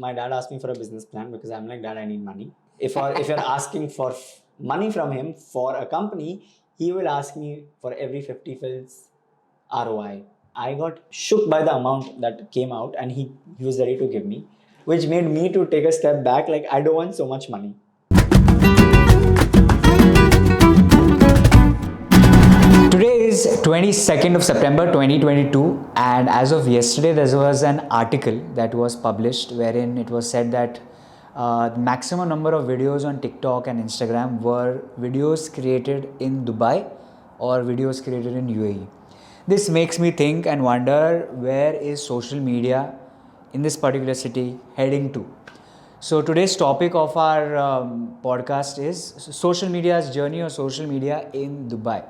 My dad asked me for a business plan because I'm like, Dad, I need money. If you're asking for money from him for a company, he will ask me for every 50 fills ROI. I got shook by the amount that came out, and he was ready to give me, which made me to take a step back. Like, I don't want so much money. Today is 22nd of September 2022, and as of yesterday there was an article that was published wherein it was said that the maximum number of videos on TikTok and Instagram were videos created in Dubai or videos created in UAE. This makes me think and wonder, where is social media in this particular city heading to? So today's topic of our podcast is social media's journey or social media in Dubai.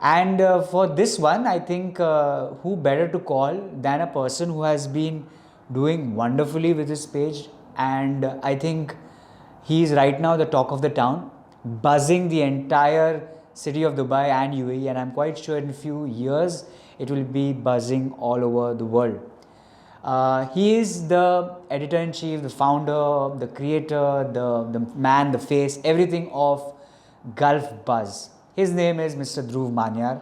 And for this one, I think who better to call than a person who has been doing wonderfully with his page. And I think he is right now the talk of the town, buzzing the entire city of Dubai and UAE. And I'm quite sure in a few years it will be buzzing all over the world. He is the editor-in-chief, the founder, the creator, the man, the face, everything of Gulf Buzz. His name is Mr. Dhruv Maniar.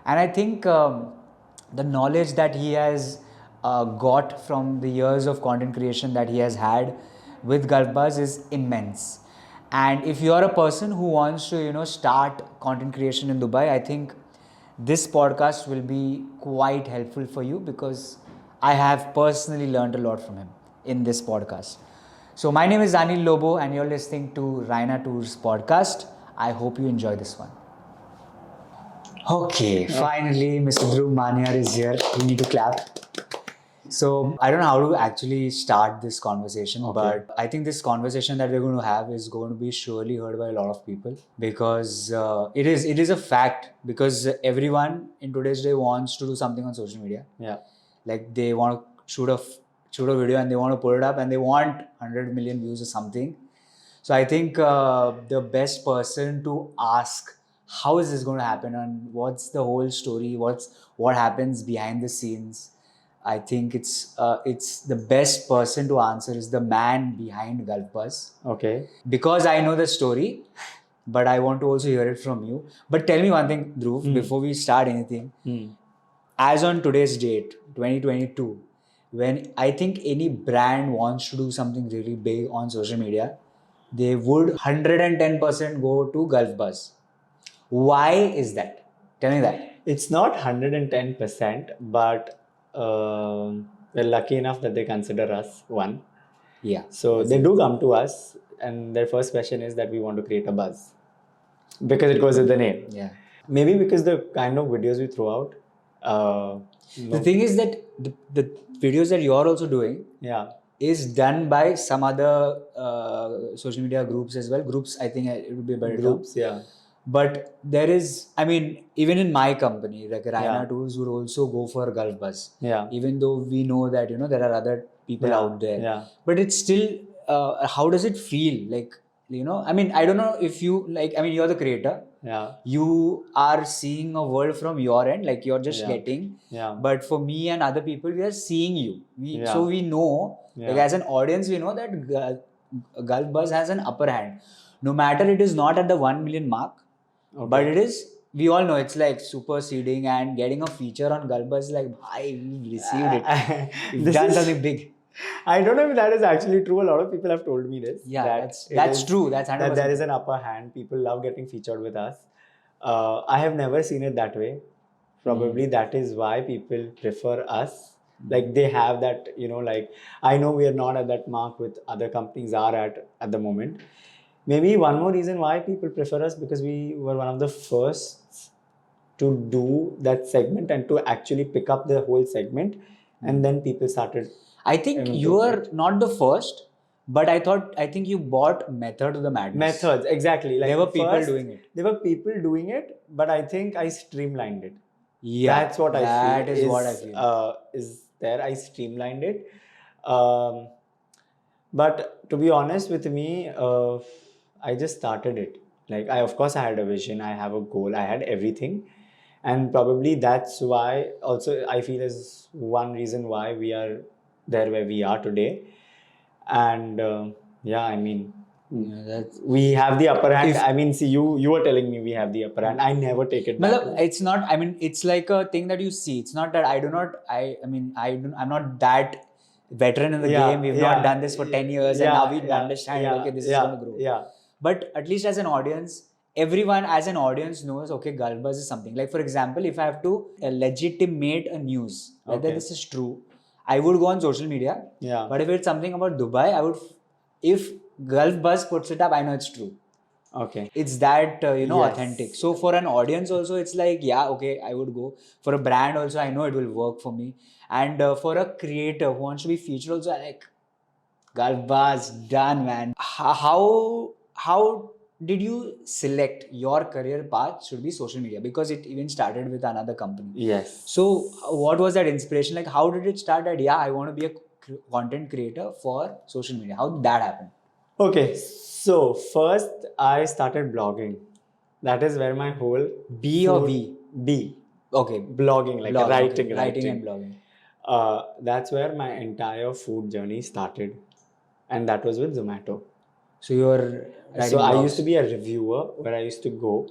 And I think the knowledge that he has got from the years of content creation that he has had with Gulf Buzz is immense. And if you are a person who wants to, start content creation in Dubai, I think this podcast will be quite helpful for you, because I have personally learned a lot from him in this podcast. So my name is Anil Lobo and you're listening to Raynatours podcast. I hope you enjoy this one. Okay, finally Mr. Dhruv Maniar is here. We need to clap. So I don't know how to actually start this conversation, but I think this conversation that we're going to have is going to be surely heard by a lot of people, because it is a fact, because everyone in today's day wants to do something on social media. Yeah. Like they want to shoot a video and they want to put it up and they want 100 million views or something. So I think the best person to ask how is this going to happen and what's the whole story, what happens behind the scenes, I think it's the best person to answer is the man behind Gulf Buzz. Okay. Because I know the story, but I want to also hear it from you. But tell me one thing, Dhruv, before we start anything. As on today's date, 2022, when I think any brand wants to do something really big on social media, they would 110% go to Gulf Buzz. Why is that? Tell me that. It's not 110%, but we're lucky enough that they consider us one. Yeah. So they do come to us, and their first question is that we want to create a buzz, because it goes with the name. Yeah. Maybe because the kind of videos we throw out. The thing is that the videos that you're also doing is done by some other social media groups as well. Groups, I think it would be a better groups, term. yeah. But there is, I mean, even in my company, like raynatours would also go for Gulf Buzz. Yeah. Even though we know that, there are other people out there. Yeah. But it's still, how does it feel? Like, I mean, I don't know if you, you're the creator. Yeah. You are seeing a world from your end, like you're just getting. Yeah. But for me and other people, we are seeing you. So we know, like as an audience, we know that Gulf Buzz has an upper hand. No matter it is not at the 1 million mark, but it is, we all know it's like superseding and getting a feature on Gulf Buzz, like, we've received it. We've done something big. I don't know if that is actually true. A lot of people have told me this. Yeah, that's true. That's 100%. That there is an upper hand. People love getting featured with us. I have never seen it that way. Probably that is why people prefer us. Like they have that, like, I know we are not at that mark with other companies are at the moment. Maybe one more reason why people prefer us, because we were one of the first to do that segment and to actually pick up the whole segment, and then people started. I think you are not the first, but I think you bought Method to the Madness. Methods, exactly. Like there were people doing it. There were people doing it, but I think I streamlined it. Yeah, that's what I feel. That is what I feel. Is there? I streamlined it. But to be honest with me, I just started it. Like of course I had a vision, I have a goal, I had everything. And probably that's why also I feel is one reason why we are there where we are today. And yeah, I mean, that's we have the upper hand. If- I mean, see, you were telling me we have the upper hand. I never take it that Matlab, way. it's not. I mean, it's like a thing that you see. It's not that I do not. I mean, I'm not that veteran in the Yeah, game. We've yeah, not done this for 10 years, and now we understand. yeah, Okay, this is yeah, going to grow. yeah. But at least as an audience, everyone as an audience knows. Okay, Gulf Buzz is something. Like for example, if I have to legitimate a news whether Okay. this is true, I would go on social media. Yeah. But if it's something about Dubai, I would. If Gulf Buzz puts it up, I know it's true. Okay. It's that Yes. authentic. So for an audience also, it's like, yeah, okay, I would go. For a brand also, I know it will work for me. And for a creator who wants to be featured also, I like, Galbaz, done, man. How did you select your career path should be social media? Because it even started with another company. Yes. So what was that inspiration? Like, how did it start that, yeah, I want to be a content creator for social media? How did that happen? Okay, so first I started blogging. That is where my whole B or V? B. Okay. Blogging, like Blog, writing, okay. Writing and blogging. That's where my entire food journey started, and that was with Zomato. So you're writing So I blogs. used to be a reviewer where I used to go.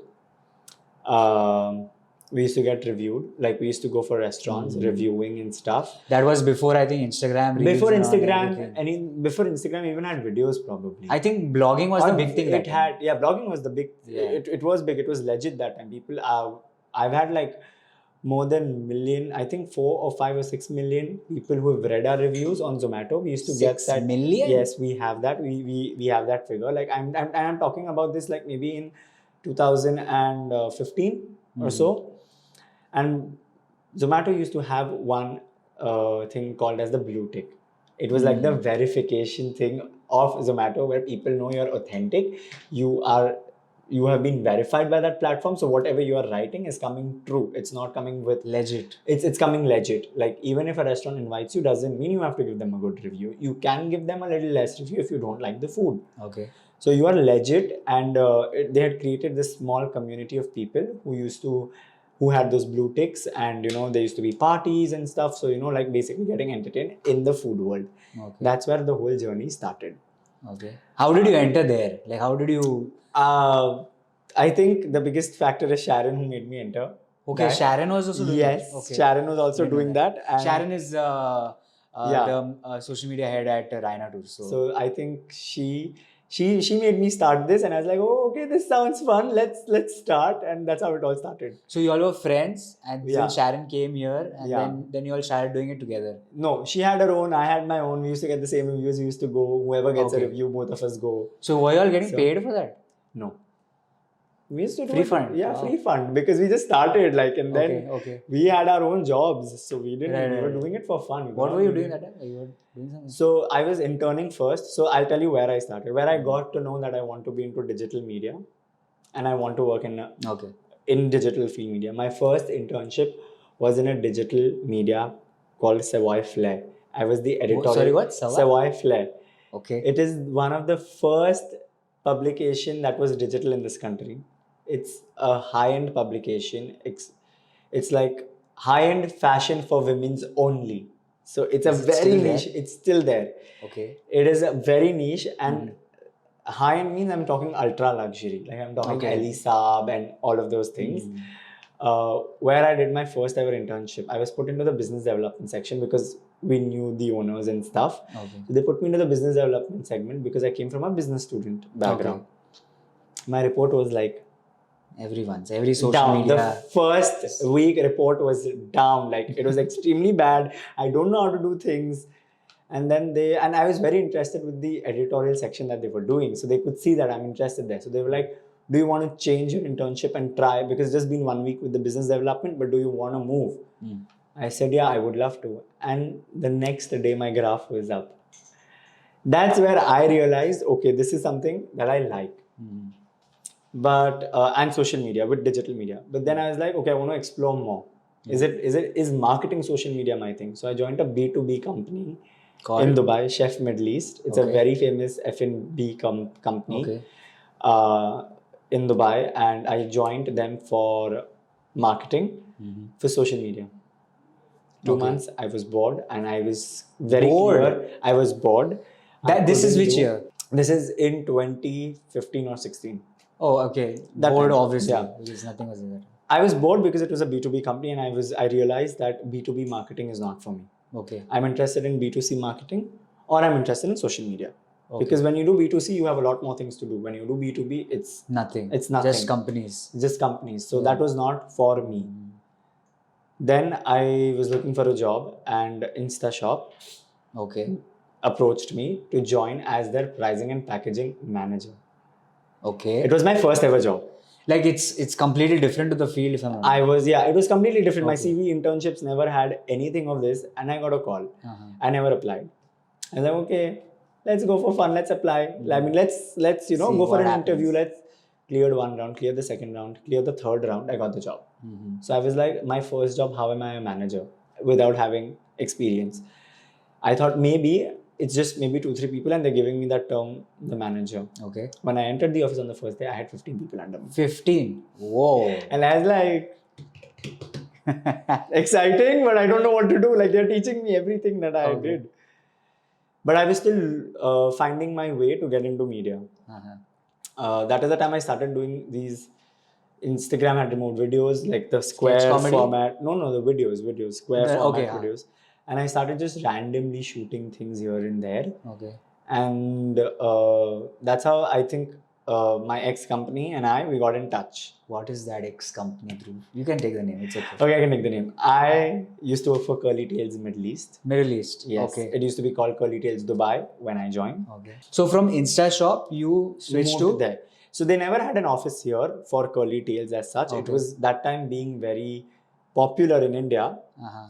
We used to get reviewed, like we used to go for restaurants, reviewing and stuff. That was before, I think, Instagram. Reels Before and all Instagram, everything. before Instagram even had videos probably. I think blogging was the big thing that time. Yeah, blogging was the big. Yeah. It was big. It was legit that time. People, I've had like more than million. I think 4 or 5 or 6 million people who have read our reviews on Zomato. We used to get 6 that. million? Yes, we have that. We have that figure. Like I'm talking about this like maybe in 2015 or so. And Zomato used to have one thing called as the blue tick. It was like the verification thing of Zomato where people know you're authentic. You have been verified by that platform. So whatever you are writing is coming true. It's not coming with Legit. It's coming legit. Like even if a restaurant invites you, doesn't mean you have to give them a good review. You can give them a little less review if you don't like the food. Okay. So you are legit, and they had created this small community of people who had those blue ticks, and there used to be parties and stuff. So like basically getting entertained in the food world. Okay. That's where the whole journey started. Okay. How did you enter there? Like, how did you? I think the biggest factor is Sharon who made me enter. Okay, that. Sharon was also doing Yes, that. Okay. Sharon was also doing that. And Sharon is Yeah. the social media head at raynatours. So I think she made me start this, and I was like, oh, okay, this sounds fun. Let's start, and that's how it all started. So you all were friends, and Yeah. then Sharon came here, and Yeah. then you all started doing it together. No, she had her own. I had my own. We used to get the same reviews. We used to go. Whoever gets Okay. a review, both of us go. So were you all getting So- paid for that? No. We used to do Free it- fund? Yeah, Wow. free fund, because we just started and then Okay. we had our own jobs, so we didn't. Right, we were right. doing it for fun. What were you doing that time? You were doing something. So I was interning first. So I'll tell you where I started. Where I got to know that I want to be into digital media, and I want to work Okay. in digital field media. My first internship was in a digital media called Savoy Flair. I was the editorial. Sorry, what? Savoy Flair. Okay. It is one of the first publication that was digital in this country. It's a high-end publication. It's like high-end fashion for women's only. So it's Is a it very still there? niche. It's still there. Okay. It is a very niche, and high-end means I'm talking ultra luxury. Like I'm talking Okay. Ali Saab and all of those things. Where I did my first ever internship, I was put into the business development section because we knew the owners and stuff. Okay. So they put me into the business development segment because I came from a business student background. My report was like Every social down. media. The first week report was down. Like it was extremely bad. I don't know how to do things. And then I was very interested with the editorial section that they were doing. So they could see that I'm interested there. So they were like, do you want to change your internship and try? Because it's just been 1 week with the business development, but do you want to move? I said, yeah, I would love to. And the next day, my graph was up. That's where I realized, okay, this is something that I like. But and social media, with digital media. But then I was like, okay, I want to explore more. Is marketing social media my thing? So I joined a B2B company in Dubai, Chef Middle East. It's a very famous F&B company in Dubai, and I joined them for marketing for social media. 2 months, I was bored, and I was very clear. I was bored. This is couldn't which do- year? This is in 2015 or 16. Oh, okay. That Board, time, obviously. yeah. Because nothing was there. I was bored because it was a B2B company, and I realized that B2B marketing is not for me. Okay. I'm interested in B2C marketing, or I'm interested in social media. Okay. Because when you do B2C, you have a lot more things to do. When you do B2B, it's Nothing. nothing. Just companies. Just companies. So Yeah. that was not for me. Then I was looking for a job, and InstaShop Okay. approached me to join as their pricing and packaging manager. Okay. It was my first ever job. Like it's completely different to the field, if I'm not It was completely different. My Okay. CV internships never had anything of this, and I got a call. Uh-huh. I never applied. I was like, okay, let's go for fun. Let's apply. I mean, let's See go for what an happens. interview. Let's cleared one round, cleared the second round, cleared the third round. I got the job. So I was like, my first job. How am I a manager without having experience? I thought maybe it's just maybe 2-3 people, and they're giving me that term, the manager. Okay. When I entered the office on the first day, I had 15 people under me. 15. Whoa. And I was like, exciting, but I don't know what to do. Like, they're teaching me everything that I did. But I was still finding my way to get into media. That is the time I started doing these Instagram had removed videos, like the square comedy? format. No, the videos, square format okay, videos. And I started just randomly shooting things here and there. Okay. And that's how I think my ex-company and we got in touch. What is that ex-company, Dhruv? You can take the name. It's okay. Okay, I can take the name. I used to work for Curly Tails Middle East. Middle East. Yes. Okay. It used to be called Curly Tails Dubai when I joined. Okay. So from InstaShop, you switched Moved to there. So they never had an office here for Curly Tails as such. It Okay. was that time being very popular in India,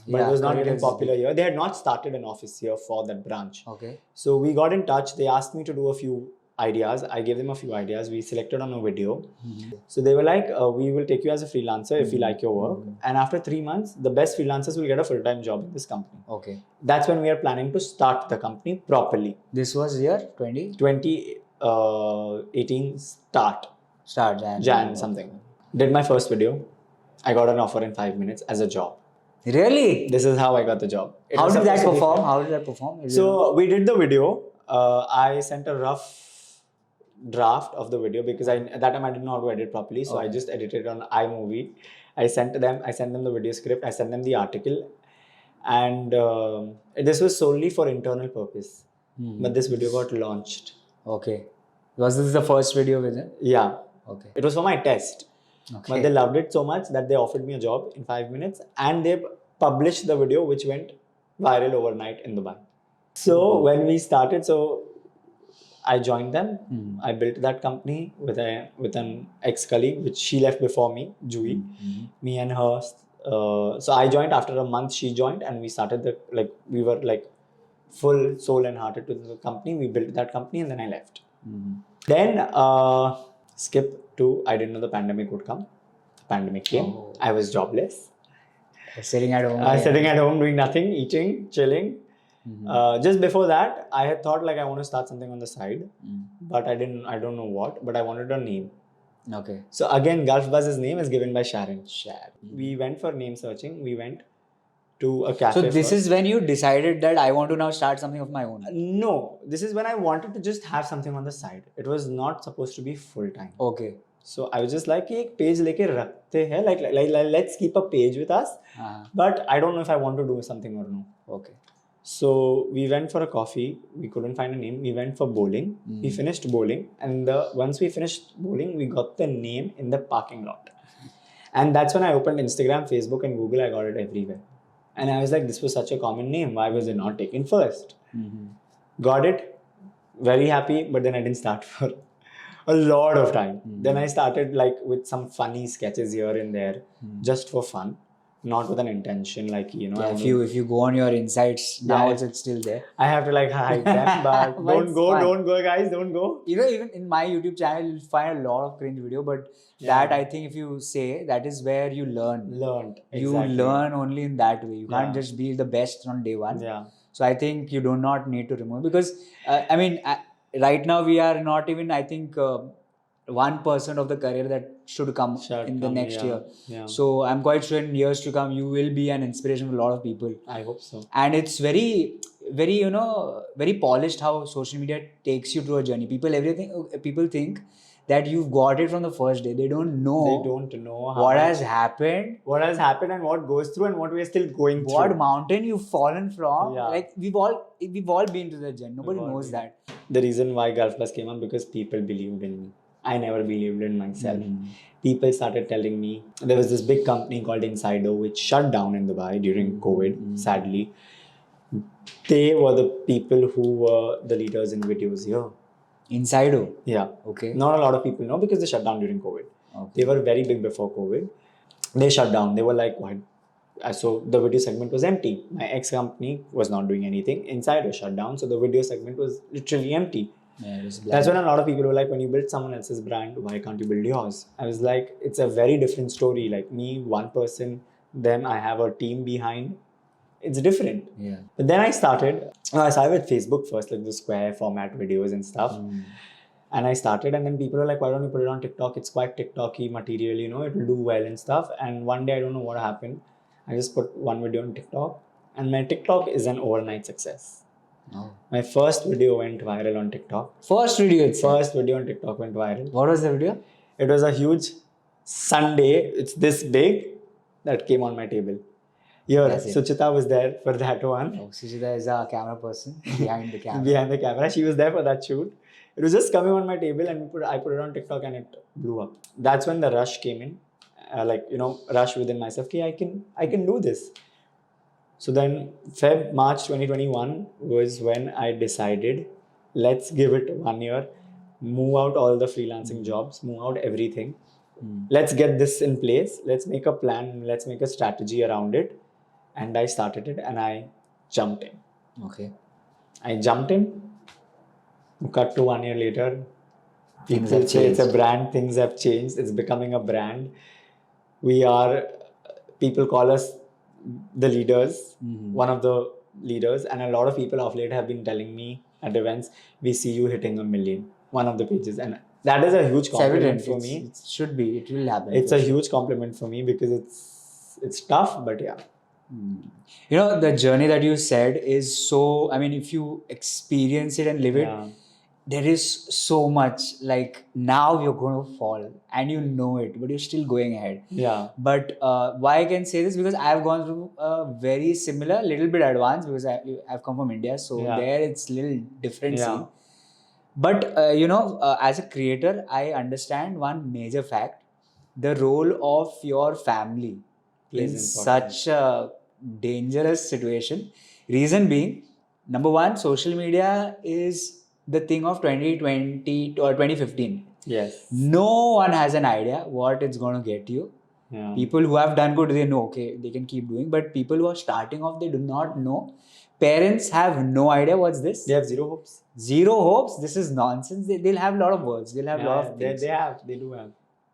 but it was not Curly getting Tails is popular here. They had not started an office here for that branch. Okay. So we got in touch. They asked me to do a few ideas. I gave them a few ideas. We selected on a video. So they were like, we will take you as a freelancer if we like your work. And after 3 months, the best freelancers will get a full-time job in this company. Okay. That's when we are planning to start the company properly. This was year 20? 2018 start. Jan something. Did my first video. I got an offer in 5 minutes as a job. Really? This is how I got the job. How did that perform? So we did the video. I sent a rough draft of the video because at that time I didn't know how to edit properly. So I just edited it on iMovie. I sent them the video script. I sent them the article. And this was solely for internal purpose. But this video got launched. Okay. Was this the first video with it? Yeah. Okay. It was for my test. Okay. But they loved it so much that they offered me a job in 5 minutes, and they published the video, which went viral overnight in Dubai. So when we started, I joined them. I built that company with an ex-colleague, which she left before me, Jui. Me and her. So I joined after a month. She joined, and we started we were like full soul and hearted to the company. We built that company, and then I left. Then skip to, I didn't know the pandemic would come. The pandemic came. I was jobless. Sitting at home. Sitting at home doing nothing, eating, chilling. Just before that, I had thought I want to start something on the side, but I don't know what, but I wanted a name. Okay. So again, Gulf Buzz's name is given by Sharon. We went for name searching. We went to a cafe. So this is when you decided that I want to now start something of my own? No, this is when I wanted to just have something on the side. It was not supposed to be full time. Okay. So I was just like, एक page लेके रखते हैं, like let's keep a page with us. But I don't know if I want to do something or no. Okay. So we went for a coffee. We couldn't find a name. We went for bowling. We finished bowling, and once we finished bowling, we got the name in the parking lot. And that's when I opened Instagram, Facebook, and Google. I got it everywhere. And I was like, this was such a common name. Why was it not taken first? Got it. Very happy. But then I didn't start for a lot of time. Then I started with some funny sketches here and there, just for fun, not with an intention. If you go on your insights now, it's still there. I have to hide them, but don't go, guys, don't go. Even in my YouTube channel, you'll find a lot of cringe video, but that I think if you say, that is where you learned. Exactly. You learn only in that way. You can't just be the best on day one. Yeah. So I think you do not need to remove, because right now we are not even, I think, 1% of the career that should come in the next year. Yeah. So I'm quite sure in years to come, you will be an inspiration for a lot of people. I hope so. And it's very, very, very polished how social media takes you through a journey. People think that you've got it from the first day. They don't know They don't know how what much- has happened, what has happened and what goes through and what we're still going what through. mountain you've fallen from. Yeah. Like we've all been to that journey. Nobody We've all knows been. that. The reason why Gulf Plus came up because people believed in me. I never believed in myself. People started telling me there was this big company called Insider which shut down in Dubai during COVID, sadly. They were the people who were the leaders in videos here. Insido. Yeah. Okay. Not a lot of people know because they shut down during COVID. Okay. They were very big before COVID. They shut down. They were like, what? So the video segment was empty. My ex company was not doing anything. Inside was shut down. So the video segment was literally empty. Yeah, it was That's when a lot of people were like, when you build someone else's brand, why can't you build yours? I was like, it's a very different story. Like me, one person, then I have a team behind. It's different. Yeah. But then I started with Facebook first, like the square format videos and stuff. And I started, and then people were like, why don't you put it on TikTok? It's quite TikTok-y material, it will do well and stuff. And one day, I don't know what happened. I just put one video on TikTok, and my TikTok is an overnight success. Oh. My first video went viral on TikTok. First video itself. First video on TikTok went viral. What was the video? It was a huge Sunday. It's this big that came on my table. Here, That's it. Suchita was there for that one. Oh, Suchita is a camera person behind the camera. Behind the camera. She was there for that shoot. It was just coming on my table, and I put it on TikTok, and it blew up. That's when the rush came in. Rush within myself. Okay, I can do this. So then March 2021 was when I decided, let's give it 1 year, move out all the freelancing jobs, move out everything. Let's get this in place. Let's make a plan. Let's make a strategy around it. And I started it, and I jumped in. Okay. I jumped in. Cut to 1 year later. Things People have say it's a changed. brand. Things have changed. It's becoming a brand. People call us the leaders, one of the leaders. And a lot of people of late have been telling me at events, we see you hitting 1 million, one of the pages. And that is a huge compliment for me. It should be. It will happen. It's a huge compliment for me because it's tough, but yeah. The journey that you said is so, if you experience it and live it, Yeah. there is so much, like now you're going to fall and you know it, but you're still going ahead. Yeah. But why I can say this, because I've gone through a very similar, little bit advanced, because I've come from India. So Yeah. there it's little different Yeah. scene. But, as a creator, I understand one major fact. The role of your family Plays in important. such a dangerous situation. Reason being, number one, social media is the thing of 2020 or 2015. Yes. No one has an idea what it's going to get you. Yeah. People who have done good, they know, okay, they can keep doing. But people who are starting off, they do not know. Parents have no idea what's this. They have zero hopes. Zero hopes. This is nonsense. They'll have a lot of words. They'll have a lot of things. They do have.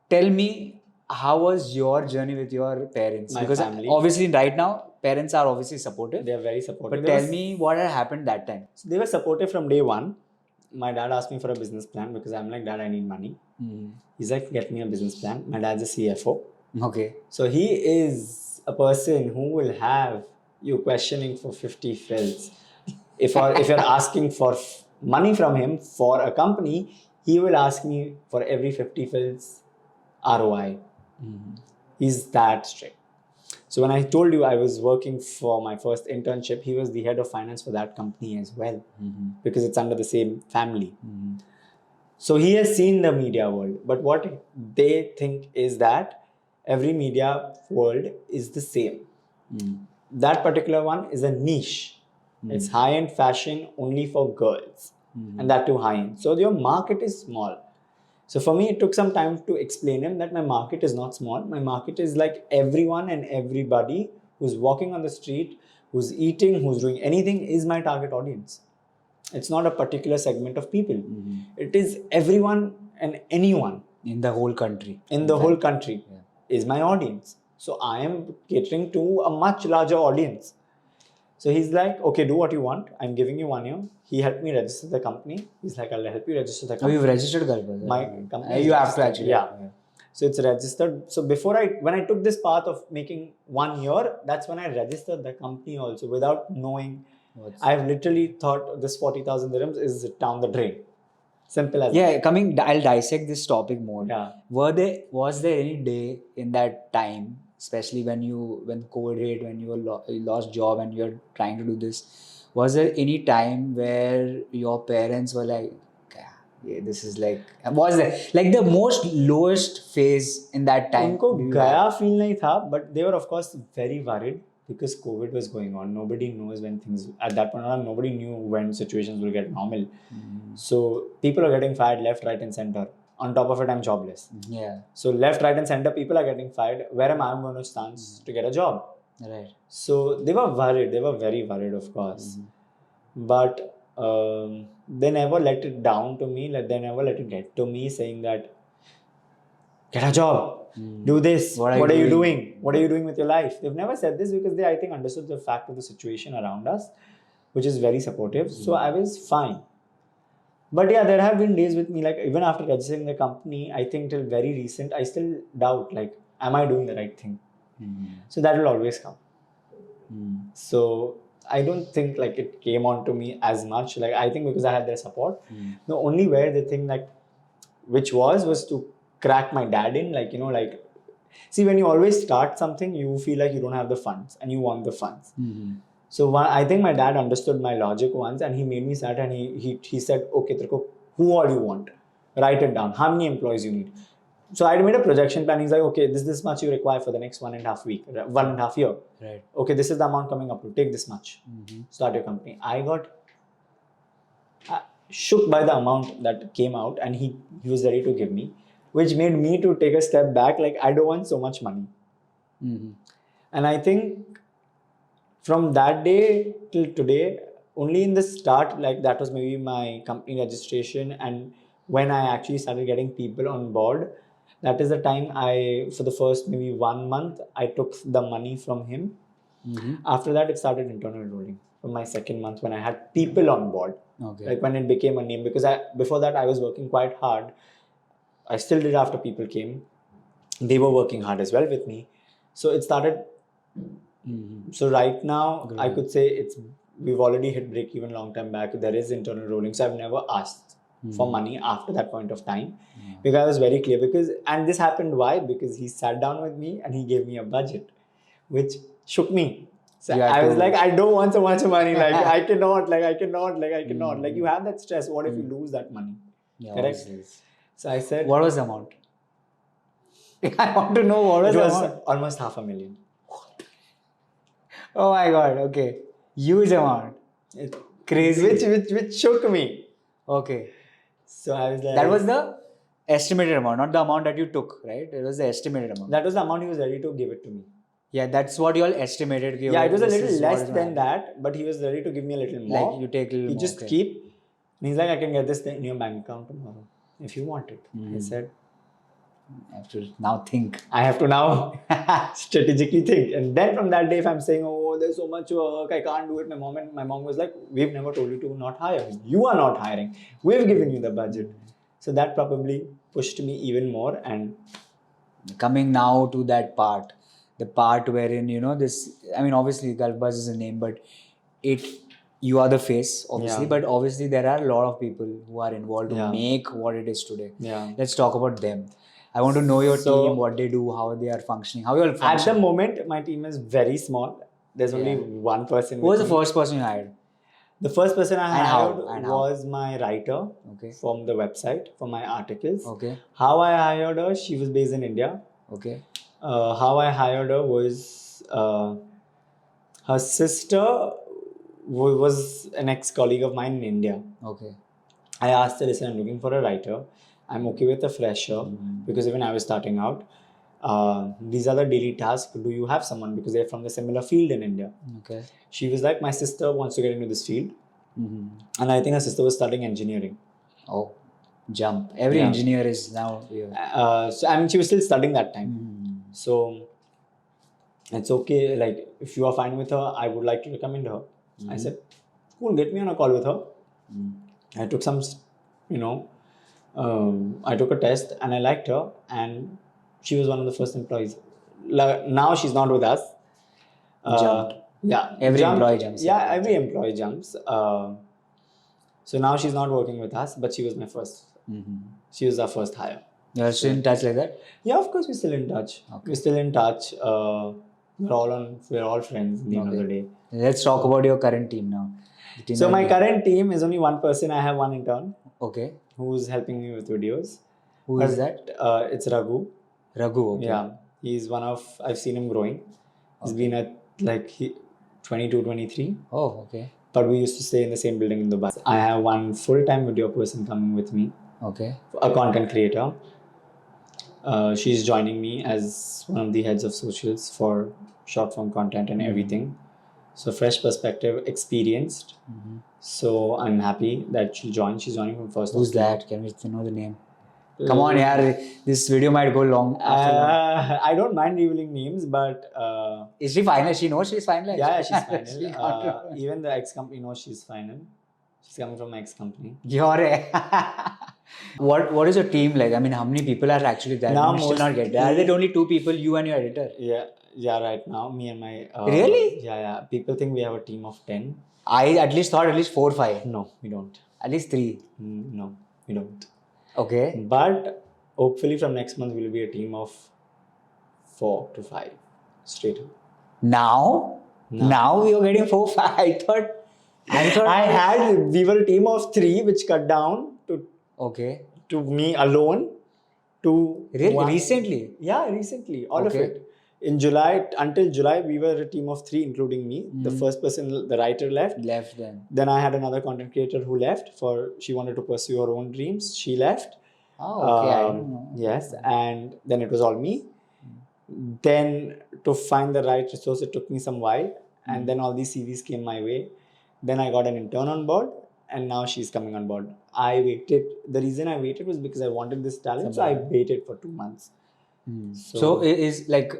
Tell me, how was your journey with your parents? My Because family. obviously right now, parents are obviously supportive. They are very supportive. But tell me what had happened that time. So they were supportive from day one. My dad asked me for a business plan because I'm like, Dad, I need money. He's like, get me a business plan. My dad's a CFO. Okay. So he is a person who will have you questioning for 50 fills. If you're asking for money from him for a company, he will ask me for every 50 fills ROI. He's that strict. So when I told you I was working for my first internship, he was the head of finance for that company as well, because it's under the same family. So he has seen the media world, but what they think is that every media world is the same. That particular one is a niche. It's high-end fashion only for girls, and that too high-end. So your market is small. So for me, it took some time to explain him that my market is not small. My market is like everyone and everybody who's walking on the street, who's eating, who's doing anything is my target audience. It's not a particular segment of people. It is everyone and anyone In the whole country. in the whole country is my audience. So I am catering to a much larger audience. So he's like, okay, do what you want. I'm giving you 1 year. He helped me register the company. He's like, I'll help you register the Oh, company. you've registered Galpa? My company is You have to registered. actually. Yeah. So it's registered. So when I took this path of making 1 year, that's when I registered the company also without knowing I've literally thought this 40,000 dirhams is down the drain. Simple as that. Yeah, I'll dissect this topic more. Yeah. Was there any day in that time, especially when COVID hit, when you you lost job and you're trying to do this, was there any time where your parents were like, yeah, this is like, was there like the most lowest phase in that time? उनको गया feel नहीं था, but they were of course very worried because COVID was going on. Nobody knows when things at that point. Nobody knew when situations will get normal. So people are getting fired left, right, and center. On top of it, I'm jobless. Yeah. So left, right, and center, people are getting fired. Where am I going to stand to get a job? Right. So they were worried. They were very worried, of course. But they never let it down to me. Like they never let it get to me, saying that get a job, do this. What are you doing? What are you doing with your life? They've never said this because they, I think, understood the fact of the situation around us, which is very supportive. So I was fine. But yeah, there have been days with me, like even after registering the company, I think till very recent, I still doubt, like, am I doing the right thing? So that will always come. So I don't think like it came on to me as much. Like I think because I had their support. The only way the thing like, which was to crack my dad in, like, you know, like, see, when you always start something, you feel like you don't have the funds and you want the funds. So I think my dad understood my logic once and he made me sit and he said, okay, Triko, who all you want? Write it down. How many employees you need? So I made a projection plan. He's like, okay, this much you require for the next 1.5 week, 1.5 year. Right. Okay, this is the amount coming up to. Take this much. Start your company. I got shook by the amount that came out and he was ready to give me, which made me to take a step back. Like, I don't want so much money. And I think from that day till today, only in the start, like that was maybe my company registration, and when I actually started getting people on board, that is the time for the first maybe 1 month, I took the money from him. After that, it started internal rolling from my second month when I had people on board. Okay. Like when it became a name, because before that I was working quite hard. I still did after people came. They were working hard as well with me. So it started. So right now, I could say we've already hit break even long time back. There is internal rolling. So I've never asked for money after that point of time because I was very clear. And this happened why? Because he sat down with me and he gave me a budget, which shook me. So I was like, I don't want so much money. Like I cannot. Like you have that stress. What if you lose that money? Yeah, correct. Obviously. So I said, what was the amount? I want to know what was the amount. Almost 500,000. Oh my god, okay. Huge amount. Crazy. Which shook me. Okay. So I was like... That was the estimated amount, not the amount that you took, right? It was the estimated amount. That was the amount he was ready to give it to me. Yeah, that's what you all estimated. Yeah, it was a little less than that, but he was ready to give me a little more. Like you take a little more. You just keep... And he's like, I can get this in your bank account tomorrow if you want it. I said... I have to now think. I have to now strategically think. And then from that day, if I'm saying, oh, there's so much work, I can't do it. My mom was like, we've never told you to not hire. You are not hiring. We've given you the budget. So that probably pushed me even more. And coming now to that part, the part wherein, you know, this, I mean, obviously Gulf Buzz is a name, but you are the face, obviously, but obviously there are a lot of people who are involved to make what it is today. Yeah. Let's talk about them. I want to know your team, what they do, how they are functioning, how you all function. At the moment, my team is very small. There's only one person. Who was the first person you hired? The first person I hired was how? my writer from the website, for my articles. Okay. How I hired her, she was based in India. Okay. How I hired her was her sister was an ex-colleague of mine in India. Okay. I asked her, listen, I'm looking for a writer. I'm okay with a fresher because even I was starting out. These are the daily tasks. Do you have someone? Because they're from the similar field in India. Okay. She was like, my sister wants to get into this field. And I think her sister was studying engineering. Oh, jump. Every engineer is now here. So I mean, she was still studying that time. So it's okay. Like, if you are fine with her, I would like to recommend her. I said, cool, get me on a call with her. I took some, I took a test and I liked her, and she was one of the first employees. Now she's not with us. Yeah. Every employee jumps. Yeah, every employee jumps. So now she's not working with us, but she was my first. She was our first hire. You're still in touch like that? Yeah, of course, we're still in touch. We're still in touch. We're all friends at the end of the day. Let's talk about your current team now. So my current team is only one person. I have one intern. Okay. Who's helping me with videos. Who is that? It's Raghu. Raghu, okay. Yeah. He's one of, I've seen him growing. He's been at 22, 23. Oh, okay. But we used to stay in the same building in Dubai. I have one full-time video person coming with me. Okay. A content creator. She's joining me as one of the heads of socials for short-form content and everything. So fresh perspective, experienced. So I'm happy that she'll join. She's joining from first. Who's that? Can we know the name? Come on, yaar. This video might go long. I don't mind revealing names, but is she final? She knows she's final. Yeah, she's final. Even the ex-company knows she's final. She's coming from my ex-company. What is your team like? I mean, how many people are actually there? Now, still not get there. Are there only 2 people, you and your editor? Yeah. Right now, me and my. Really? Yeah. People think we have a team of 10. I at least thought 4 or 5. No, we don't. At least 3. No, we don't. Okay. But hopefully from next month we'll be a team of 4 to 5 straight up. Now we are getting 4, 5. We were a team of 3 which cut down to me alone to recently. Yeah, recently. All of it. In July, until July, we were a team of 3, including me. The first person, the writer, left. Then I had another content creator who left she wanted to pursue her own dreams. She left. Oh, okay. I don't know. Yes, and then it was all me. Then to find the right resource, it took me some while. And then all these CVs came my way. Then I got an intern on board. And now she's coming on board. I waited. The reason I waited was because I wanted this talent. So I waited for 2 months. So it is like,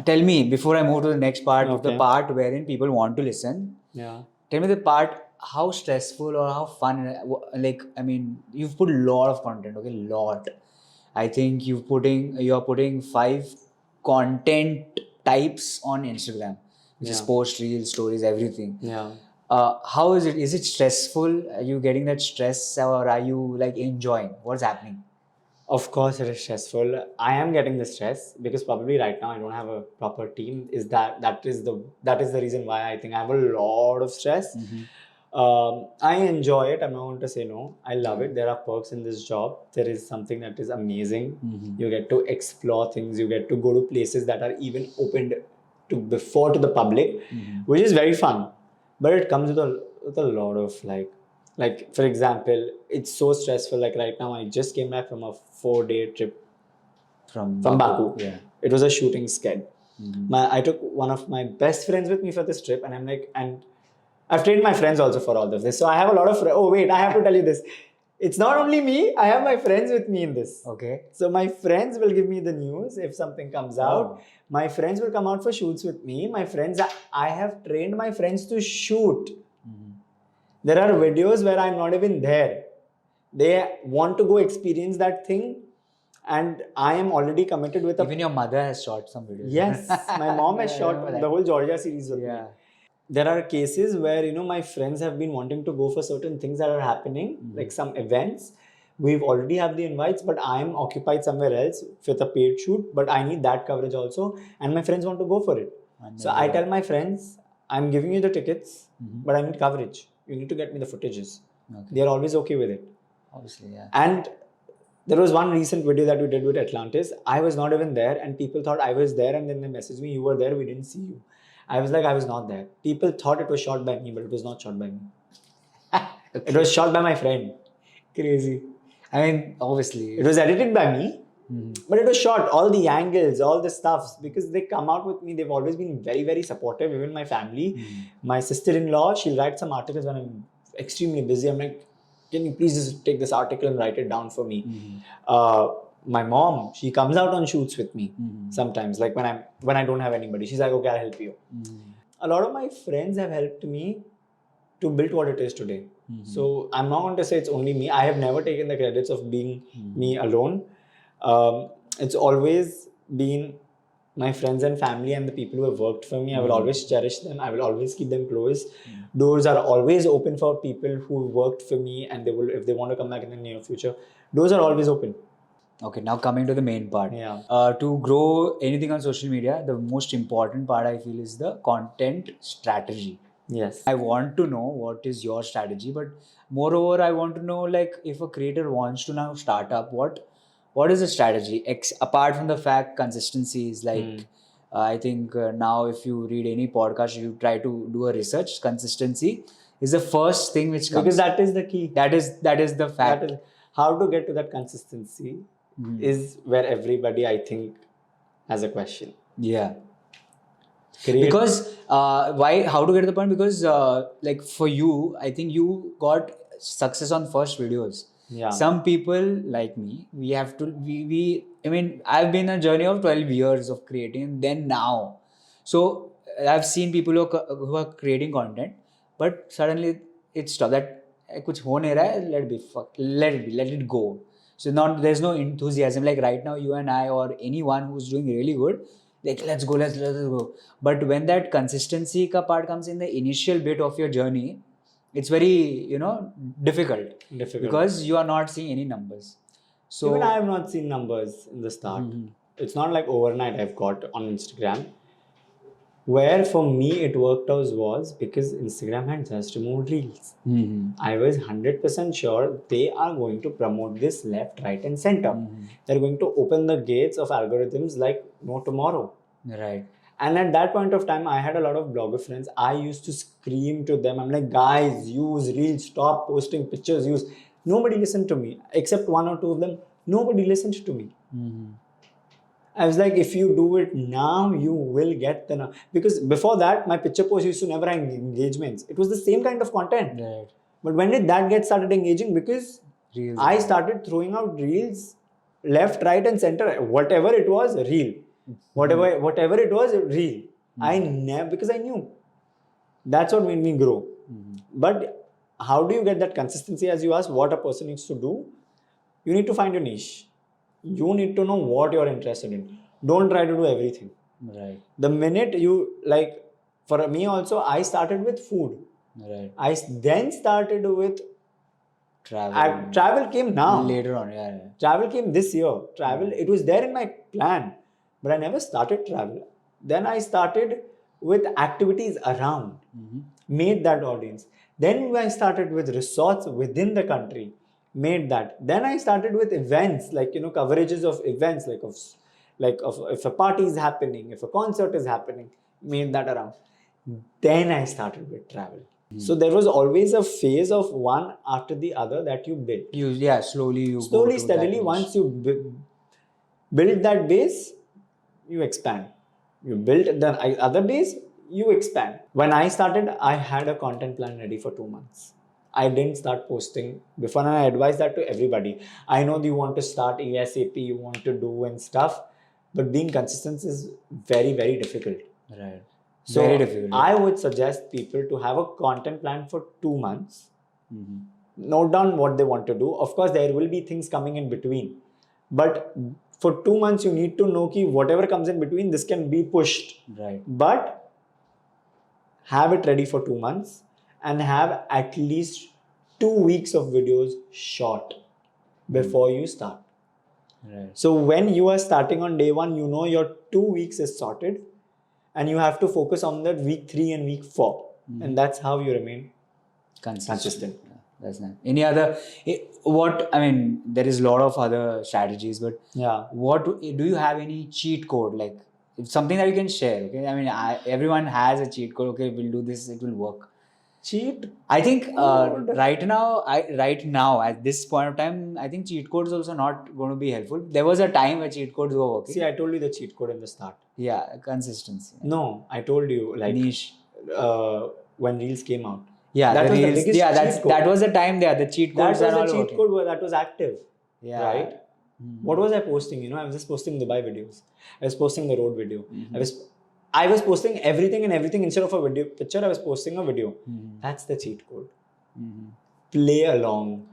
tell me, before I move to the next part, of the part wherein people want to listen. Yeah. Tell me the part, how stressful or how fun, like, I mean, you've put a lot of content, okay? Lot. I think you're putting 5 content types on Instagram, which is post, reels, stories, everything. Yeah. How is it? Is it stressful? Are you getting that stress or are you like enjoying? What's happening? Of course, it is stressful. I am getting the stress because probably right now I don't have a proper team. That is the reason why I think I have a lot of stress. I enjoy it. I'm not going to say no. I love it. There are perks in this job. There is something that is amazing. You get to explore things. You get to go to places that are even opened to the public, which is very fun. But it comes with a lot of like for example, it's so stressful. Like right now, I just came back from a 4-day trip from Baku. Yeah. It was a shooting sked. I took one of my best friends with me for this trip, and and I've trained my friends also for all of this. So I have a lot of oh wait, I have to tell you this. It's not only me. I have my friends with me in this. Okay. So my friends will give me the news if something comes out. My friends will come out for shoots with me. I have trained my friends to shoot. There are videos where I'm not even there. They want to go experience that thing. And I am already committed with Even your mother has shot some videos. Yes, my mom has shot the whole Georgia series with me. There are cases where, my friends have been wanting to go for certain things that are happening, like some events. We've already have the invites, but I'm occupied somewhere else with a paid shoot, but I need that coverage also. And my friends want to go for it. So I tell my friends, I'm giving you the tickets, but I need coverage. You need to get me the footages. They're always okay with it. Obviously, yeah. And there was one recent video that we did with Atlantis. I was not even there and people thought I was there, and then they messaged me, you were there, we didn't see you. I was like, I was not there. People thought it was shot by me, but it was not shot by me. It was shot by my friend. Crazy. I mean, obviously. It was edited by me, but it was shot. All the angles, all the stuffs, because they come out with me. They've always been very, very supportive. Even my family. My sister-in-law, she'll write some articles when I'm extremely busy. I'm like, can you please just take this article and write it down for me? My mom, she comes out on shoots with me sometimes. Like when I don't have anybody, she's like, okay, I'll help you. A lot of my friends have helped me to build what it is today. So I'm not going to say it's only me. I have never taken the credits of being me alone. It's always been my friends and family and the people who have worked for me, I will always cherish them. I will always keep them close. Doors are always open for people who worked for me, and they will, if they want to come back in the near future, doors are always open. Okay, now coming to the main part. Yeah. To grow anything on social media, the most important part I feel is the content strategy. Yes. I want to know what is your strategy, but moreover, I want to know, like, if a creator wants to now start up, what is the strategy? Apart from the fact consistency is like, I think now if you read any podcast, you try to do a research. Consistency is the first thing which comes. Because that is the key. That is the fact. That is how to get to that consistency is where everybody, I think, has a question. Yeah. Create- Because why? How to get to the point? Because like for you, I think you got success on first videos. Yeah. Some people like me, we have to. We I mean, I've been a journey of 12 years of creating, and then now, so I've seen people who are creating content, but suddenly it stopped. That कुछ हो नहीं रहा है. Let it be. Fuck. Let it be. Let it go. So there's no enthusiasm. Like right now, you and I or anyone who's doing really good, like let's go. But when that consistency ka part comes in the initial bit of your journey, it's very difficult because you are not seeing any numbers. So even I have not seen numbers in the start. It's not like overnight I've got on Instagram. Where for me it worked out was because Instagram had just removed Reels. I was 100% sure they are going to promote this left, right, and center. They're going to open the gates of algorithms like no tomorrow. Right. And at that point of time, I had a lot of blogger friends. I used to scream to them. I'm like, guys, use Reels, stop posting pictures, use. Nobody listened to me, except one or two of them. Nobody listened to me. I was like, if you do it now, you will get the... Because before that, my picture posts used to never have engagements. It was the same kind of content. Right. But when did that get started engaging? Because Reels. I started throwing out Reels left, right, and center. Whatever it was, Reel. Whatever it was, Reel. I never... Because I knew. That's what made me grow. But how do you get that consistency? As you asked, what a person needs to do? You need to find your niche. You need to know what you're interested in. Don't try to do everything. Right. The minute you, like, for me also, I started with food. Right. I then started with Travel. travel came now. Later on, yeah. Travel came this year. Travel, it was there in my plan, but I never started travel. Then I started with activities around, made that audience. Then I started with resorts within the country, made that. Then I started with events, like coverages of events, like if a party is happening, if a concert is happening, made that around. Then I started with travel. So there was always a phase of one after the other that you build. Slowly you Slowly, go to steadily, that once you build that base, you expand. You build the other base, you expand. When I started, I had a content plan ready for 2 months. I didn't start posting before, and I advise that to everybody. I know you want to start ASAP, you want to do and stuff, but being consistent is very, very difficult. Right. So Very difficult. I would suggest people to have a content plan for 2 months. Note down what they want to do. Of course, there will be things coming in between. But for 2 months, you need to know that whatever comes in between, this can be pushed. Right. But have it ready for 2 months and have at least 2 weeks of videos shot before you start. Right. So when you are starting on day 1, you know your 2 weeks is sorted. And you have to focus on that week 3 and week 4. And that's how you remain consistent. Yeah, that's nice. Any other, there is a lot of other strategies, but do you have any cheat code? Like something that you can share? Okay. Everyone has a cheat code. Okay, we'll do this, it will work. Cheat? I think right now at this point of time, I think cheat codes also not going to be helpful. There was a time where cheat codes were working. See, I told you the cheat code in the start. Yeah, consistency. No, I told you Niche. When Reels came out. Yeah, that was Reels, the biggest cheat code. that was the time there. The cheat codes that are was all the cheat working. code that was active. Yeah. Right? What was I posting? I was just posting Dubai videos. I was posting the road video. I was posting everything instead of a video picture. I was posting a video. That's the cheat code. Play along.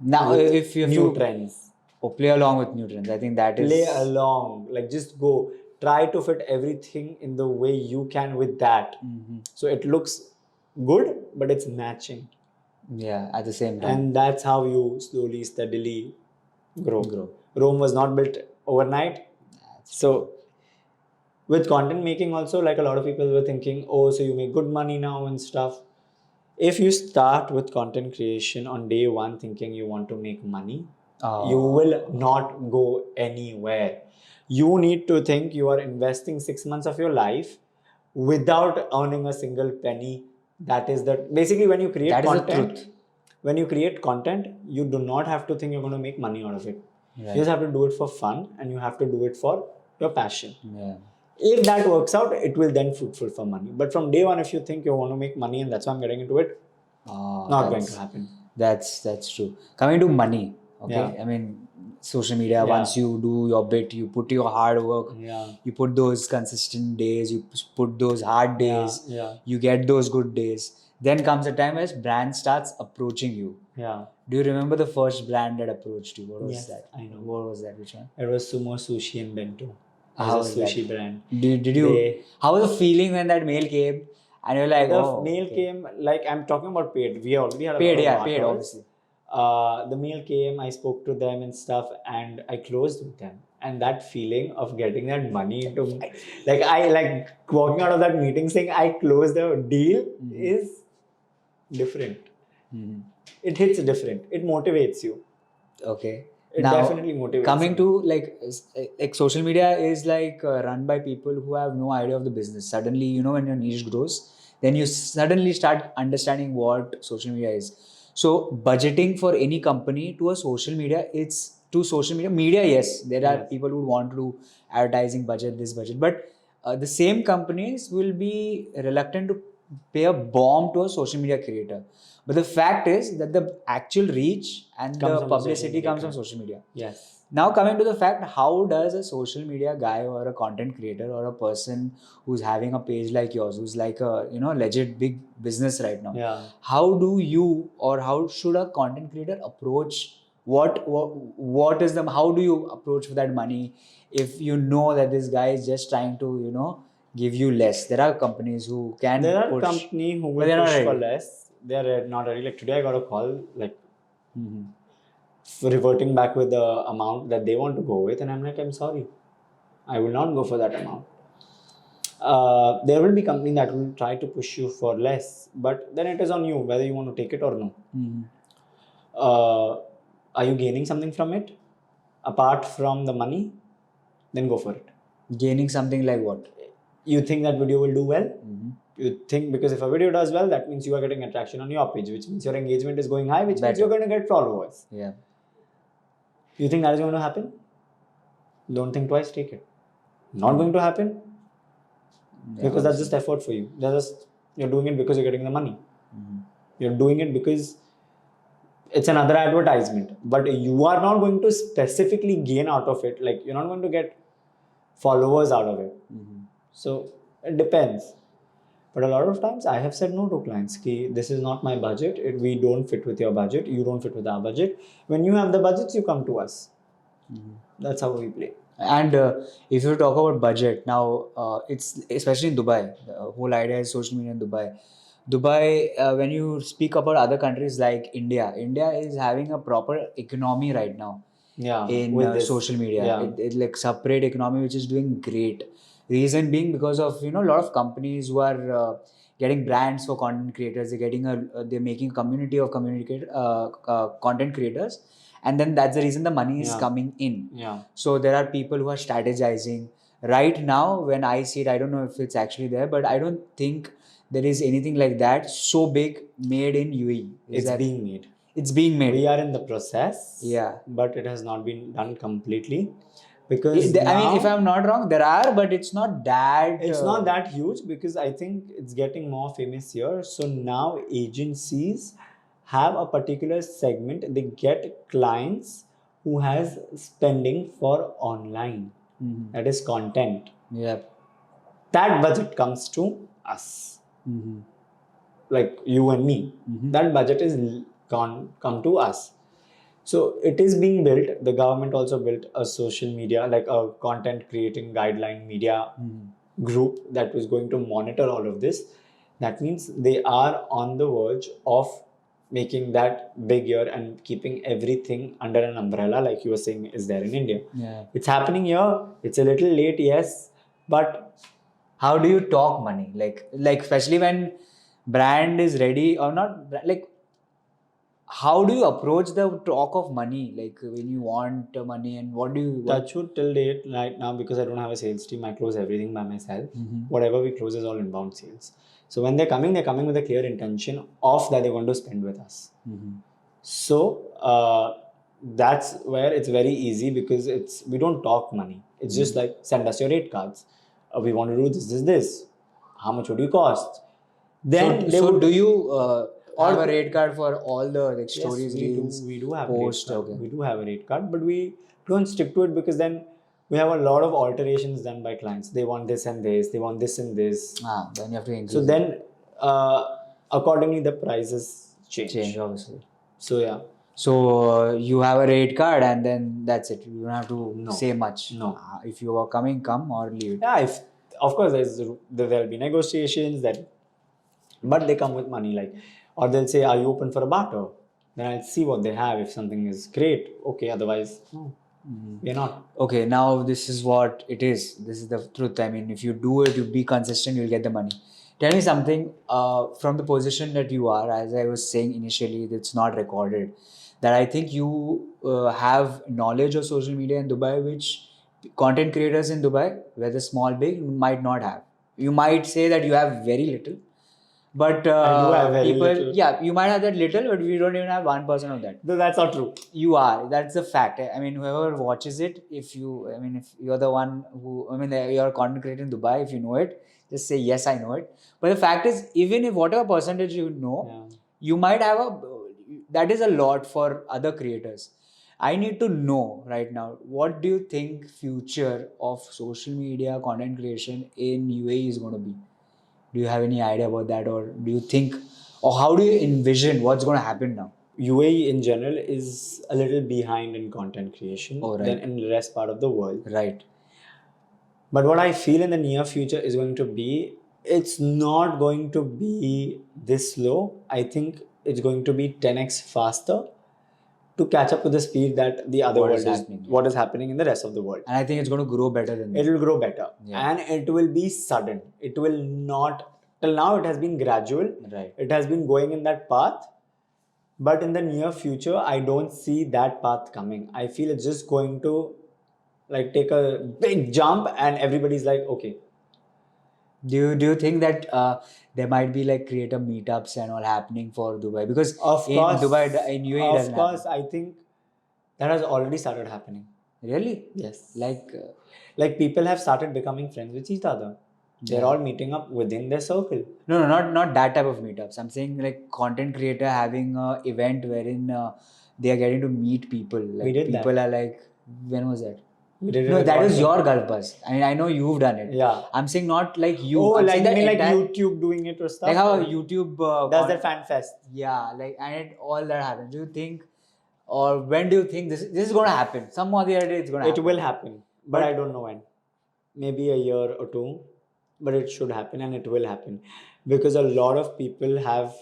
Now, if you new trends. play along with new trends, I think that is play along. Like just go. try to fit everything in the way you can with that. Mm-hmm. So it looks good, but it's matching. Yeah, at the same time. And that's how you slowly, steadily grow. Grow. Rome was not built overnight. So with content making also, like a lot of people were thinking, oh, so you make good money now and stuff. If you start with content creation on day one thinking you want to make money, you will not go anywhere. You need to think you are investing 6 months of your life without earning a single penny. That is the basically when you create That is the content. truth. When you create content, you do not have to think you're going to make money out of it. Right. You just have to do it for fun and you have to do it for your passion. Yeah. If that works out, it will then fruitful for money. But from day one, if you think you want to make money and that's why I'm getting into it, not going to happen. That's true. Coming to money, okay. Yeah. I mean, social media. Once you do your bit, you put your hard work. Yeah. You put those consistent days. You put those hard days. Yeah. You get those good days. Then comes a time as brand starts approaching you. Yeah. Do you remember the first brand that approached you? What was that? I know. What was that? Which one? It was Sumo Sushi and Bento. How was a was sushi that? brand. Did you? How was the feeling when that mail came and you're like, The mail came, like I'm talking about paid. We already had a paid, lot of paid, markers. obviously. The mail came, I spoke to them and stuff, and I closed with them. And that feeling of getting that money into, like I like walking out of that meeting saying I closed the deal is different. It hits different. It motivates you. Okay. It now, definitely motivates coming you. to like social media is like run by people who have no idea of the business. Suddenly, you know, when your niche grows, then you suddenly start understanding what social media is. So budgeting for any company to a social media, it's to social media. Yes, there are people who want to do advertising budget, this budget, but the same companies will be reluctant to pay a bomb to a social media creator. But the fact is that the actual reach and the publicity comes from social media. Yes. Now coming to the fact, how does a social media guy or a content creator or a person who's having a page like yours, who's like a legit big business right now, how do you or how should a content creator approach what is the how do you approach for that money if you know that this guy is just trying to give you less? There are companies who can there are push, companies who will push for less. They're not ready. Like today I got a call like reverting back with the amount that they want to go with, and I'm like, I'm sorry, I will not go for that amount. There will be company that will try to push you for less, but then it is on you whether you want to take it or no. Are you gaining something from it apart from the money? Then go for it. Gaining something like what? You think that video will do well? You think because if a video does well, that means you are getting attraction on your page, which means your engagement is going high, which means you're going to get followers. Yeah. You think that is going to happen? Don't think twice, take it. Not going to happen? Because that's just effort for you. You're doing it because you're getting the money. You're doing it because it's another advertisement. But you are not going to specifically gain out of it. Like you're not going to get followers out of it. So it depends. But a lot of times I have said no to clients. Ki, this is not my budget. We don't fit with your budget. You don't fit with our budget. When you have the budgets, you come to us. That's how we play. And if you talk about budget, now it's especially in Dubai. The whole idea is social media in Dubai. Dubai, when you speak about other countries like India is having a proper economy right now. Yeah, in social media. Yeah. It's like separate economy which is doing great. Reason being because of a lot of companies who are getting brands for content creators. They're making a community of content creators, and then that's the reason the money is coming in. Yeah. So there are people who are strategizing right now. When I see it, I don't know if it's actually there, but I don't think there is anything like that so big made in UAE. It's being made. It's being made. We are in the process. Yeah. But it has not been done completely. Because I mean, if I'm not wrong, there are, but it's not that... It's not that huge because I think it's getting more famous here. So now agencies have a particular segment. They get clients who has spending for online. That is content. Yeah. That budget comes to us. Like you and me. That budget is come to us. So it is being built. The government also built a social media, like a content creating guideline media group that was going to monitor all of this. That means they are on the verge of making that big here and keeping everything under an umbrella, like you were saying, is there in India. Yeah. It's happening here. It's a little late, yes, but How do you talk money? Like especially when brand is ready or not, like how do you approach the talk of money? Like when you want money and what do you touch wood till date right now, because I don't have a sales team, I close everything by myself. Whatever we close is all inbound sales. So when they're coming with a clear intention of that they're going to spend with us. So that's where it's very easy, because we don't talk money. It's just like, send us your rate cards. We want to do this. How much would you cost? Then do you have a rate card for all the like, stories, yes, reels, we do have post? a rate card. Okay. We do have a rate card, but we don't stick to it, because then we have a lot of alterations done by clients. They want this and this. They want this and this. Then you have to increase. So then, accordingly, the prices change. Obviously. So yeah. So you have a rate card and then that's it. You don't have to say much. No. If you are coming, come or leave. Yeah, of course there'll be negotiations but they come with money, like, or they'll say, are you open for a barter? Then I'll see what they have. If something is great, okay, otherwise no, we're not. Okay, now this is what it is. This is the truth. I mean, if you do it, you be consistent, you'll get the money. Tell me something from the position that you are, as I was saying initially, it's not recorded, that I think you have knowledge of social media in Dubai, which content creators in Dubai, whether small, big, might not have. You might say that you have very little, but I do have very people, little. yeah, you might have that little, but we don't even have 1% of that. No, that's not true. You are. That's a fact. I mean, whoever watches it, if you're the one who, you're a content creator in Dubai, if you know it, just say, yes, I know it. But the fact is, even if whatever percentage you know, you might have that is a lot for other creators. I need to know right now, what do you think future of social media content creation in UAE is going to be? Do you have any idea about that, or do you think, or how do you envision what's going to happen now? UAE in general is a little behind in content creation than in the rest part of the world. Right. But what I feel in the near future is going to be, it's not going to be this slow. I think it's going to be 10x faster to catch up to the speed that the other world is happening. What is happening in the rest of the world. And I think it's going to grow better than that. It will grow better. And it will be sudden. It will not, till now it has been gradual. Right. It has been going in that path. But in the near future, I don't see that path coming. I feel it's just going to like take a big jump and everybody's like, okay. Do you think that there might be like creator meetups and all happening for Dubai? Because in Dubai, in UAE, it doesn't course, happen. I think that has already started happening. Really? Yes. Like people have started becoming friends with each other. They're all meeting up within their circle. No, not that type of meetups. I'm saying like content creator having an event wherein they are getting to meet people. Like we did people that. Are like, when was that? We did it. No, that was your Gulf Bus. I know you've done it. Yeah. I'm saying not like you. Oh, I'm like saying like YouTube doing it or stuff. Like how YouTube does that fan fest. Yeah, like and all that happens. Do you think, or when do you think this is going to happen? Some or the other day it's going to happen. It will happen, but I don't know when. Maybe a year or two, but it should happen and it will happen, because a lot of people have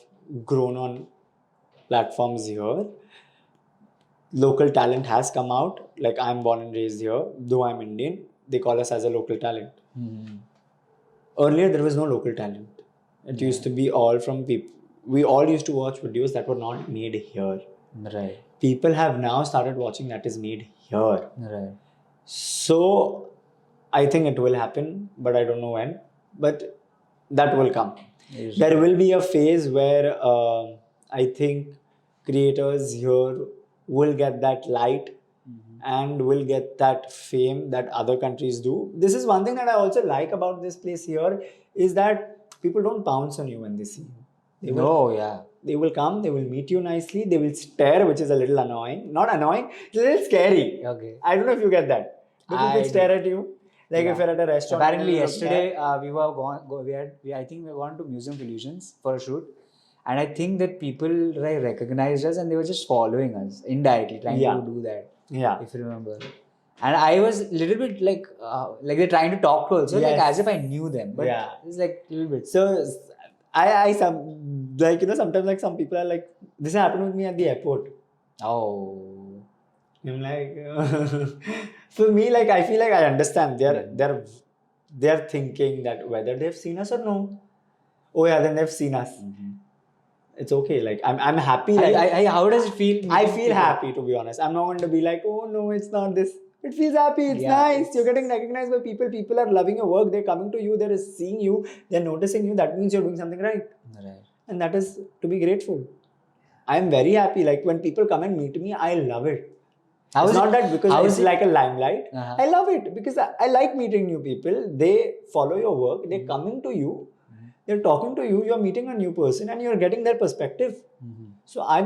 grown on platforms here. Local talent has come out. Like, I'm born and raised here, though I'm Indian, they call us as a local talent. Earlier there was no local talent. It used to be all from people. We all used to watch videos that were not made here. Right. People have now started watching that is made here. Right. So I think it will happen, but I don't know when. But that will come. There will be a phase where I think creators here will get that light and will get that fame that other countries do. This is one thing that I also like about this place here, is that people don't pounce on you when they see you. They will come, they will meet you nicely, they will stare, which is a little annoying. Not annoying, it's a little scary. Okay. I don't know if you get that. People will stare at you. Like if you're at a restaurant. Apparently yesterday I think we were gone to Museum Illusions for a shoot, And I think that people like recognized us and they were just following us indirectly, trying Yeah. to do that. Yeah. If you remember. And I was a little bit like they're trying to talk to also, like Yes. as if I knew them. But Yeah. it's like a little bit. So I some like sometimes like some people are like, this happened with me at the airport. Oh. I'm like, for me, like I feel like I understand. They're thinking that whether they've seen us or no. Oh yeah, then they've seen us. It's okay. Like I'm happy. Like How does it feel? I meeting feel people? happy, to be honest. I'm not going to be like, oh no, it's not this. It feels happy. It's Yeah, nice. it's- You're getting recognized by people. People are loving your work. They're coming to you. They're seeing you. They're noticing you. That means you're doing something right. Right. And that is to be grateful. I'm very happy. Like when people come and meet me, I love it. How It's is not it- that because how it's is it- like a limelight. Uh-huh. I love it because I like meeting new people. They follow your work. They're coming to you. They're talking to you. You're meeting a new person and you're getting their perspective. So I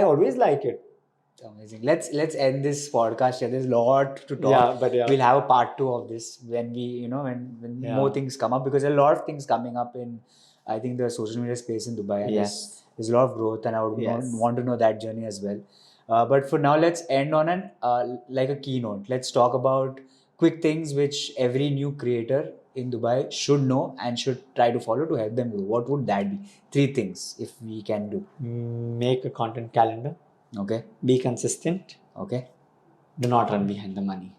always like it. Amazing. Let's end this podcast here. There's a lot to talk. Yeah, but yeah. We'll have a part 2 of this when we, when Yeah. more things come up, because there are a lot of things coming up in, I think, the social media space in Dubai. And Yes. there's a lot of growth, and I would Yes. want to know that journey as well. But for now, let's end on an like a keynote. Let's talk about quick things which every new creator in Dubai should know and should try to follow to help them grow. What would that be? 3 things if we can do. Make a content calendar. Okay. Be consistent. Okay. Do not run behind the money.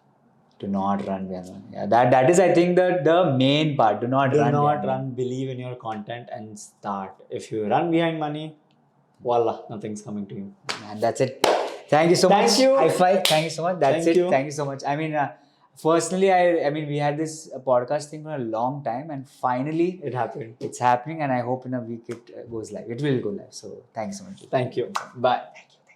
Do not run behind the money. Yeah, that is, I think, the main part. Do not Do run. not behind run. Believe in your content and start. If you run behind money, voila, nothing's coming to you. And that's it. Thank you so much. Thank you. High five. Thank you so much. That's Thank it. you. Thank you so much. I mean, personally, I mean, we had this podcast thing for a long time, and finally, It happened. it's happening. And I hope in a week it goes live. It will go live. So thank you so much. Thank you. Bye.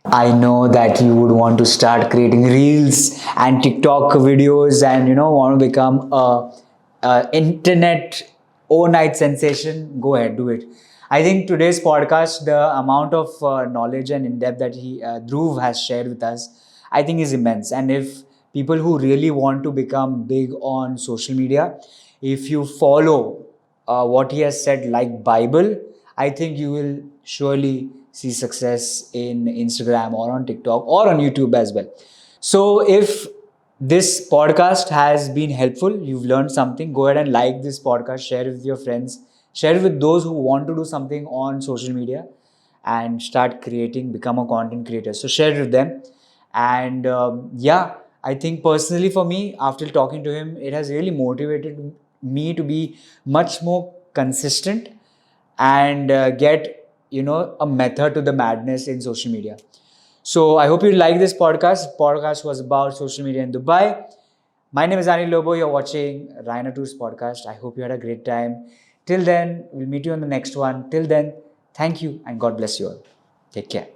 I know that you would want to start creating reels and TikTok videos, and want to become a internet overnight sensation. Go ahead, do it. I think today's podcast, the amount of knowledge and in depth that Dhruv has shared with us, I think is immense. And if people who really want to become big on social media, if you follow what he has said like Bible, I think you will surely see success in Instagram or on TikTok or on YouTube as well. So if this podcast has been helpful, you've learned something, go ahead and like this podcast, share it with your friends, share it with those who want to do something on social media and start creating, become a content creator. So share it with them. And yeah, I think personally for me, after talking to him, it has really motivated me to be much more consistent and get a method to the madness in social media. So I hope you like this podcast. Podcast was about social media in Dubai. My name is Anil Lobo. You're watching raynatours podcast. I hope you had a great time. Till then, we'll meet you on the next one. Till then, thank you and God bless you all. Take care.